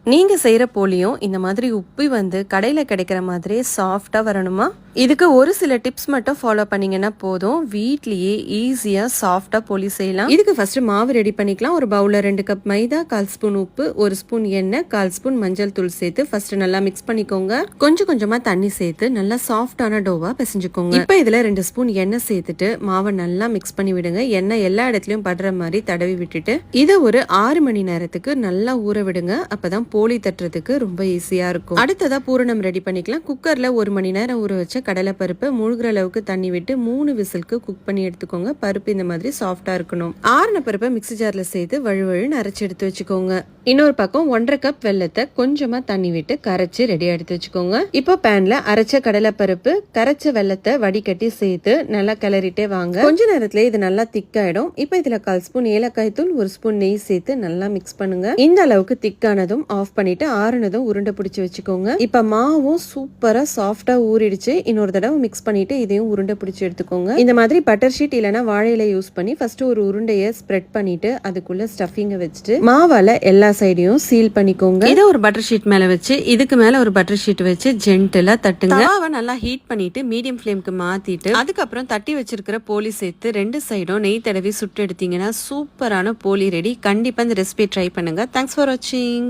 நீங்க செய்யற போலியும் இந்த மாதிரி உப்பி வந்து கடையில கிடைக்கிற மாதிரி சாஃப்டா வரணுமா? இதுக்கு ஒரு சில டிப்ஸ் மட்டும் ஃபாலோ பண்ணீங்கன்னா போதும், வீட்லயே ஈஸியா சாஃப்டா போலி செய்யலாம். இதுக்கு ஃபர்ஸ்ட் மாவு ரெடி பண்ணிக்கலாம். ஒரு பவுல்ல 2 கப் மைதா, 1/4 ஸ்பூன் உப்பு, 1 ஸ்பூன் எண்ணெய், 1/4 ஸ்பூன் மஞ்சள் தூள் சேர்த்து ஃபர்ஸ்ட் நல்லா மிக்ஸ் பண்ணிக்கோங்க. கொஞ்சம் கொஞ்சமா தண்ணி சேர்த்து நல்லா சாஃப்டான டோவா பிசைஞ்சுக்கோங்க. இப்போ இதுல 2 ஸ்பூன் எண்ணெய் சேர்த்துட்டு மாவை நல்லா மிக்ஸ் பண்ணி விடுங்க. எண்ணெய் எல்லா இடத்துலயும் படுற மாதிரி தடவி விட்டுட்டு இதை ஒரு 6 மணி நேரத்துக்கு நல்லா ஊற விடுங்க. அப்பதான் போலி தட்டுறதுக்கு ரொம்ப ஈஸியா இருக்கும். அடுத்ததா பூரணம் ரெடி பண்ணிக்கலாம். குக்கர்ல 1 மணி நேரம் ஊற வச்ச கடலை பருப்பு முழுகிற அளவுக்கு தண்ணி விட்டு 3 விசிலுக்கு குக் பண்ணி எடுத்துக்கோங்க. பருப்பு இந்த மாதிரி சாஃப்டா இருக்கணும். ஆறுன பருப்பை மிக்ஸி ஜார்ல சேர்த்து வழுவழுன்னு அரைச்சு எடுத்து வச்சுக்கோங்க. இன்னொரு பக்கம் 1/2 கப் வெல்லத்தை கொஞ்சமா தண்ணி விட்டு கரைச்சு ரெடியா எடுத்து வச்சுக்கோங்க. இப்போ பேன்ல அரைச்ச கடலை பருப்பு, கரைச்ச வெல்லத்தை வடிகட்டி சேர்த்து நல்லா கிளறிட்டே வாங்க. கொஞ்ச நேரத்துல இது நல்லா திக்காயிடும். இப்போ இதுல 1/4 ஸ்பூன் ஏலக்காய் தூள், 1 ஸ்பூன் நெய் சேர்த்து நல்லா மிக்ஸ் பண்ணுங்க. இந்த அளவுக்கு திக்கானதும் ஆஃப் பண்ணிட்டு ஆறுனதும் உருண்டை பிடிச்சு வச்சுக்கோங்க. இப்ப மாவும் சூப்பரா சாஃப்டா ஊறிடுச்சு. இன்னொரு தடவை மிக்ஸ் பண்ணிட்டு இதையும் உருண்டை பிடிச்சு எடுத்துக்கோங்க. இந்த மாதிரி பட்டர் ஷீட் இல்லைன்னா வாழையில யூஸ் பண்ணி ஃபர்ஸ்ட் ஒரு உருண்டையை ஸ்ப்ரெட் பண்ணிட்டு அதுக்குள்ள ஸ்டஃபிங்க வச்சுட்டு மாவால எல்லா சைடையும் சீல் பண்ணிக்கோங்க. இதை ஒரு பட்டர் ஷீட் மேல வச்சு இதுக்கு மேல ஒரு பட்டர் ஷீட் வச்சு ஜென்டிலா தட்டுங்க. தவாவை நல்லா ஹீட் பண்ணிட்டு மீடியம் ஃப்ளேம்க்கு மாத்திட்டு அதுக்கப்புறம் தட்டி வச்சிருக்கிற போலி சேர்த்து 2 சைடும் நெய் தடவி சுட்டு எடுத்தீங்கன்னா சூப்பரான போலி ரெடி. கண்டிப்பா இந்த ரெசிபி ட்ரை பண்ணுங்க. தேங்க்ஸ் ஃபார் வாட்சிங்.